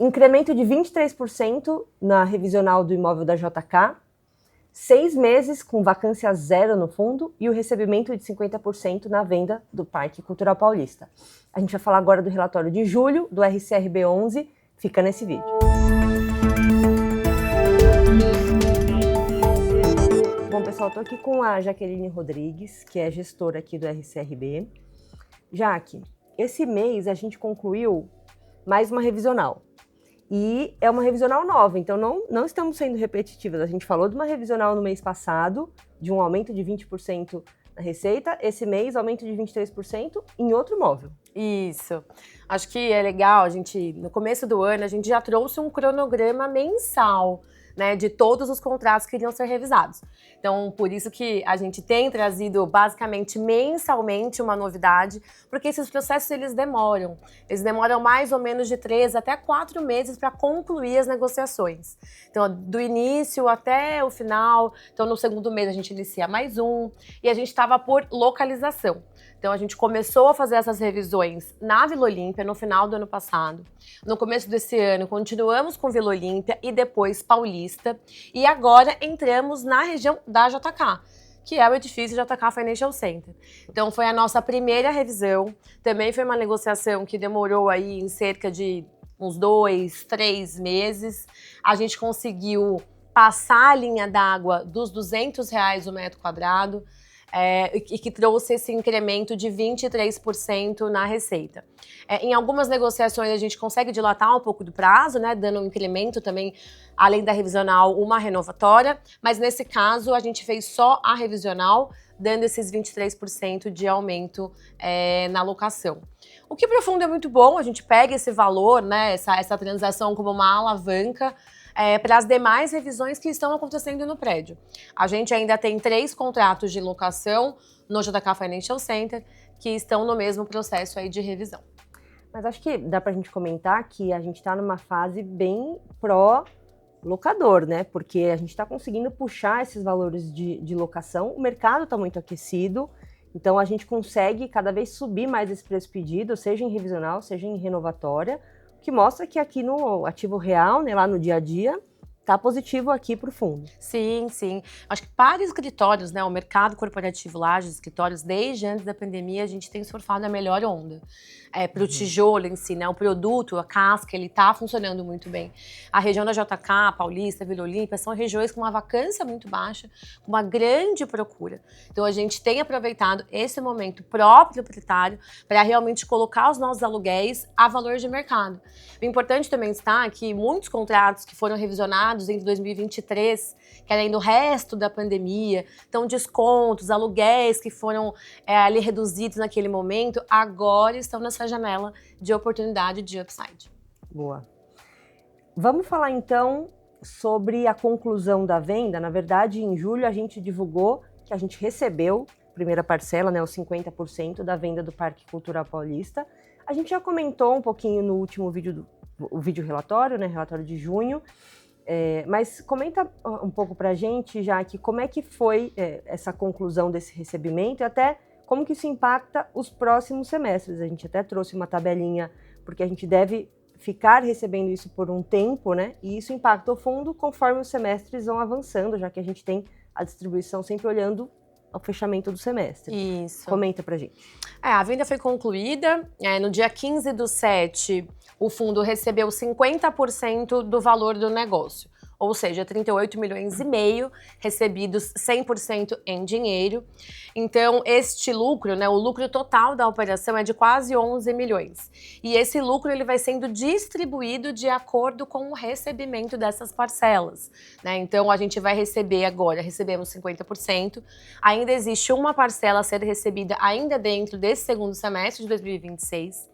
Incremento de 23% na revisional do imóvel da JK, 6 meses com vacância zero no fundo e o recebimento de 50% na venda do Parque Cultural Paulista. A gente vai falar agora do relatório de julho do RCRB 11, fica nesse vídeo. Bom, pessoal, estou aqui com a Jaqueline Rodrigues, que é gestora aqui do RCRB. Jaque, esse mês a gente concluiu mais uma revisional. E é uma revisional nova, então não estamos sendo repetitivas. A gente falou de uma revisional no mês passado, de um aumento de 20% na receita. Esse mês, aumento de 23% em outro imóvel. Isso. Acho que é legal, no começo do ano, a gente já trouxe um cronograma mensal, né, de todos os contratos que iriam ser revisados. Então, por isso que a gente tem trazido basicamente mensalmente uma novidade, porque esses processos eles demoram mais ou menos de 3 até 4 meses para concluir as negociações. Então, do início até o final, então no segundo mês a gente inicia mais um, e a gente estava por localização. Então, a gente começou a fazer essas revisões na Vila Olímpia no final do ano passado. No começo desse ano, continuamos com Vila Olímpia e depois Paulista. E agora entramos na região da JK, que é o edifício JK Financial Center. Então, foi a nossa primeira revisão. Também foi uma negociação que demorou aí em cerca de uns 2, 3 meses. A gente conseguiu passar a linha d'água dos R$200 o metro quadrado. E que trouxe esse incremento de 23% na receita. Em algumas negociações a gente consegue dilatar um pouco do prazo, né, dando um incremento também, além da revisional, uma renovatória, mas nesse caso a gente fez só a revisional, dando esses 23% de aumento na locação. O que pro fundo é muito bom, a gente pega esse valor, né, essa transação como uma alavanca, para as demais revisões que estão acontecendo no prédio. A gente ainda tem 3 contratos de locação no JK Financial Center que estão no mesmo processo aí de revisão. Mas acho que dá para a gente comentar que a gente está numa fase bem pró-locador, né? Porque a gente está conseguindo puxar esses valores de locação, o mercado está muito aquecido, então a gente consegue cada vez subir mais esse preço pedido, seja em revisional, seja em renovatória, que mostra que aqui no ativo real, né, lá no dia a dia, tá positivo aqui para o fundo. Sim, sim. Acho que para escritórios, né, o mercado corporativo lá, de escritórios, desde antes da pandemia, a gente tem surfado a melhor onda. Para o tijolo em si, né, o produto, a casca, ele tá funcionando muito bem. A região da JK, Paulista, Vila Olímpia, são regiões com uma vacância muito baixa, com uma grande procura. Então a gente tem aproveitado esse momento próprio proprietário para realmente colocar os nossos aluguéis a valor de mercado. O importante também está que muitos contratos que foram revisionados em 2023, que era ainda o resto da pandemia, então descontos, aluguéis que foram ali reduzidos naquele momento, agora estão nessa janela de oportunidade de upside. Boa. Vamos falar então sobre a conclusão da venda. Na verdade, em julho a gente divulgou que a gente recebeu a primeira parcela, né, os 50% da venda do Parque Cultural Paulista. A gente já comentou um pouquinho no último vídeo, o vídeo relatório, né, relatório de junho. Mas comenta um pouco para a gente, já que como é que foi essa conclusão desse recebimento e até como que isso impacta os próximos semestres. A gente até trouxe uma tabelinha, porque a gente deve ficar recebendo isso por um tempo, né? E isso impacta o fundo conforme os semestres vão avançando, já que a gente tem a distribuição sempre olhando ao fechamento do semestre. Isso. Comenta pra gente. A venda foi concluída. No dia 15/7, o fundo recebeu 50% do valor do negócio. Ou seja, 38 milhões e meio recebidos 100% em dinheiro. Então, este lucro, né, o lucro total da operação é de quase 11 milhões. E esse lucro ele vai sendo distribuído de acordo com o recebimento dessas parcelas, né? Então, a gente vai receber agora, recebemos 50%. Ainda existe uma parcela a ser recebida ainda dentro desse segundo semestre de 2026.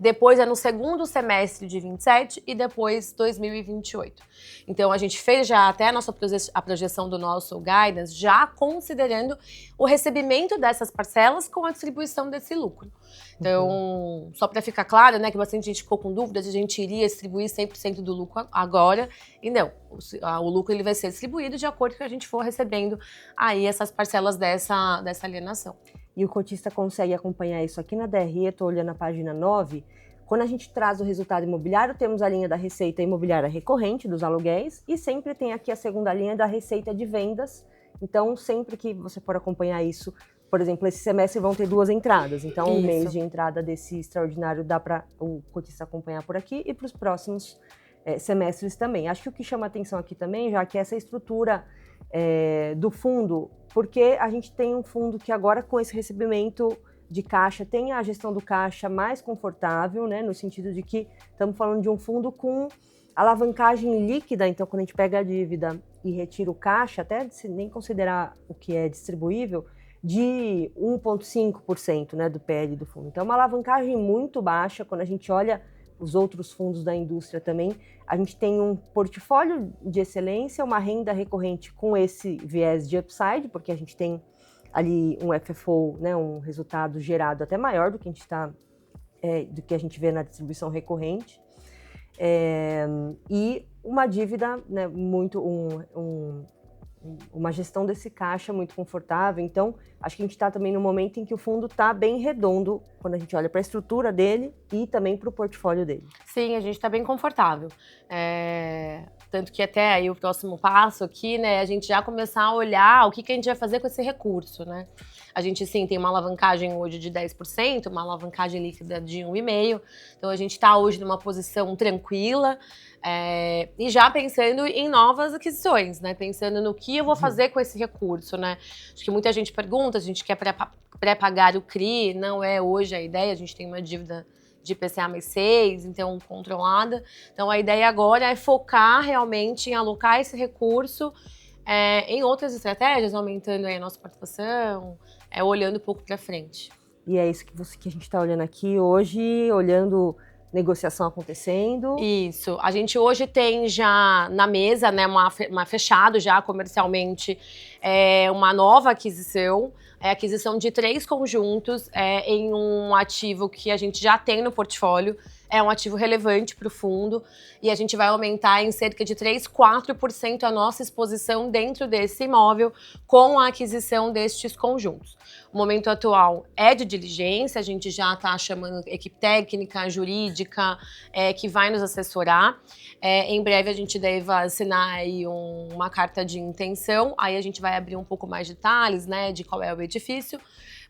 Depois no segundo semestre de 27 e depois 2028. Então a gente fez já até a projeção do nosso guidance, já considerando o recebimento dessas parcelas com a distribuição desse lucro. Então, só para ficar claro, né, que bastante gente ficou com dúvidas, a gente iria distribuir 100% do lucro agora, e não, o lucro ele vai ser distribuído de acordo com que a gente for recebendo aí essas parcelas dessa alienação. E o cotista consegue acompanhar isso aqui na DRE, estou olhando a página 9, Quando a gente traz o resultado imobiliário, temos a linha da receita imobiliária recorrente dos aluguéis e sempre tem aqui a segunda linha da receita de vendas. Então, sempre que você for acompanhar isso, por exemplo, esse semestre vão ter 2 entradas. Então, o mês de entrada desse extraordinário dá para o cotista acompanhar por aqui e para os próximos semestres também. Acho que o que chama atenção aqui também, já que essa estrutura do fundo, porque a gente tem um fundo que agora com esse recebimento de caixa tem a gestão do caixa mais confortável, né, no sentido de que estamos falando de um fundo com alavancagem líquida, então quando a gente pega a dívida e retira o caixa, até se nem considerar o que é distribuível, de 1,5%, né, do PL do fundo. Então, uma alavancagem muito baixa. Quando a gente olha os outros fundos da indústria também, a gente tem um portfólio de excelência, uma renda recorrente com esse viés de upside, porque a gente tem ali um FFO, né, um resultado gerado até maior do que a gente vê na distribuição recorrente, e uma dívida, né, uma gestão desse caixa muito confortável. Então, acho que a gente está também no momento em que o fundo está bem redondo quando a gente olha para a estrutura dele e também para o portfólio dele. Sim, a gente está bem confortável. Tanto que até aí o próximo passo aqui, né, a gente já começar a olhar o que a gente vai fazer com esse recurso, né? A gente, sim, tem uma alavancagem hoje de 10%, uma alavancagem líquida de 1,5%. Então, a gente está hoje numa posição tranquila e já pensando em novas aquisições, né? Pensando no que eu vou fazer com esse recurso, né? Acho que muita gente pergunta, a gente quer pré-pagar o CRI, não é hoje a ideia, a gente tem uma dívida de IPCA mais 6, então controlada. Então, a ideia agora é focar realmente em alocar esse recurso em outras estratégias, aumentando aí a nossa participação, olhando um pouco para frente. E é isso que a gente está olhando aqui hoje, olhando negociação acontecendo. Isso. A gente hoje tem já na mesa, né, uma fechado já comercialmente, uma nova aquisição. Aquisição de 3 conjuntos em um ativo que a gente já tem no portfólio. É um ativo relevante para o fundo e a gente vai aumentar em cerca de 3, 4% a nossa exposição dentro desse imóvel com a aquisição destes conjuntos. O momento atual é de diligência, a gente já está chamando equipe técnica, jurídica, que vai nos assessorar. Em breve a gente deve assinar aí uma carta de intenção, aí a gente vai abrir um pouco mais de detalhes, né, de qual é o edifício.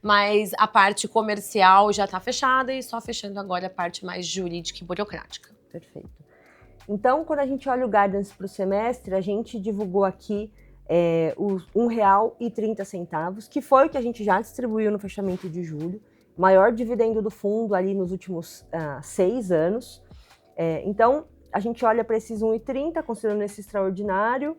Mas a parte comercial já está fechada e só fechando agora a parte mais jurídica e burocrática. Perfeito. Então, quando a gente olha o guidance para o semestre, a gente divulgou aqui os R$1,30, que foi o que a gente já distribuiu no fechamento de julho, maior dividendo do fundo ali nos últimos 6 anos. Então, a gente olha para esses R$1,30, considerando esse extraordinário,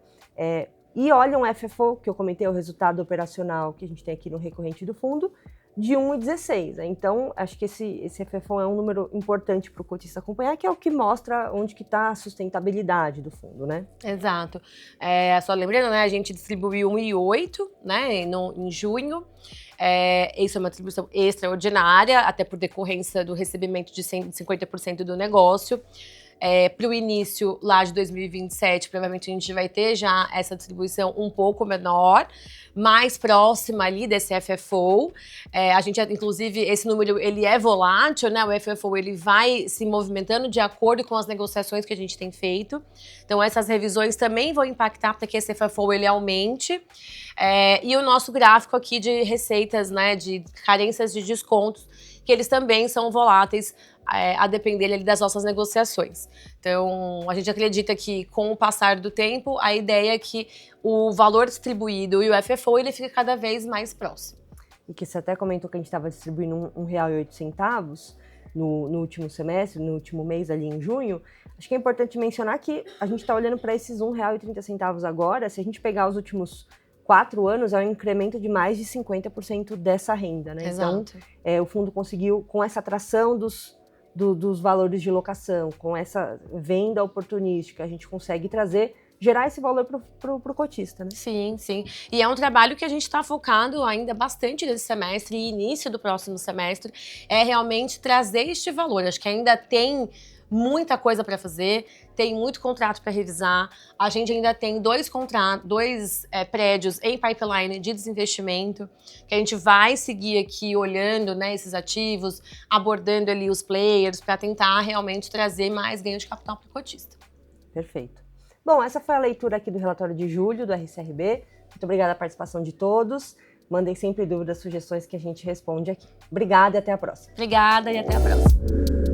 e olha um FFO, que eu comentei, o resultado operacional que a gente tem aqui no recorrente do fundo, de 1,16. Então, acho que esse FFO é um número importante para o cotista acompanhar, que é o que mostra onde que está a sustentabilidade do fundo, né? Exato. Só lembrando, né, a gente distribuiu 1,8, né, em junho. Isso é uma distribuição extraordinária, até por decorrência do recebimento de 150% do negócio. Para o início lá de 2027, provavelmente a gente vai ter já essa distribuição um pouco menor, mais próxima ali desse FFO. A gente, inclusive, esse número ele é volátil, né? O FFO ele vai se movimentando de acordo com as negociações que a gente tem feito. Então, essas revisões também vão impactar para que esse FFO ele aumente. E o nosso gráfico aqui de receitas, né, de carências de descontos, que eles também são voláteis, a depender ali das nossas negociações. Então, a gente acredita que com o passar do tempo, a ideia é que o valor distribuído e o FFO ele fica cada vez mais próximo. E que você até comentou que a gente estava distribuindo R$1,08 no último semestre, no último mês ali em junho. Acho que é importante mencionar que a gente está olhando para esses R$1,30 agora. Se a gente pegar os últimos 4 anos, é um incremento de mais de 50% dessa renda, né? Exato. Então, o fundo conseguiu, com essa atração dos valores de locação, com essa venda oportunística, a gente consegue gerar esse valor pro cotista, né? Sim, sim. E é um trabalho que a gente está focado ainda bastante nesse semestre e início do próximo semestre, é realmente trazer este valor. Acho que ainda tem muita coisa para fazer, tem muito contrato para revisar. A gente ainda tem dois prédios em pipeline de desinvestimento, que a gente vai seguir aqui olhando, né, esses ativos, abordando ali os players para tentar realmente trazer mais ganho de capital para o cotista. Perfeito. Bom, essa foi a leitura aqui do relatório de julho do RCRB. Muito obrigada pela participação de todos. Mandem sempre dúvidas, sugestões que a gente responde aqui. Obrigada e até a próxima. Obrigada e até a próxima.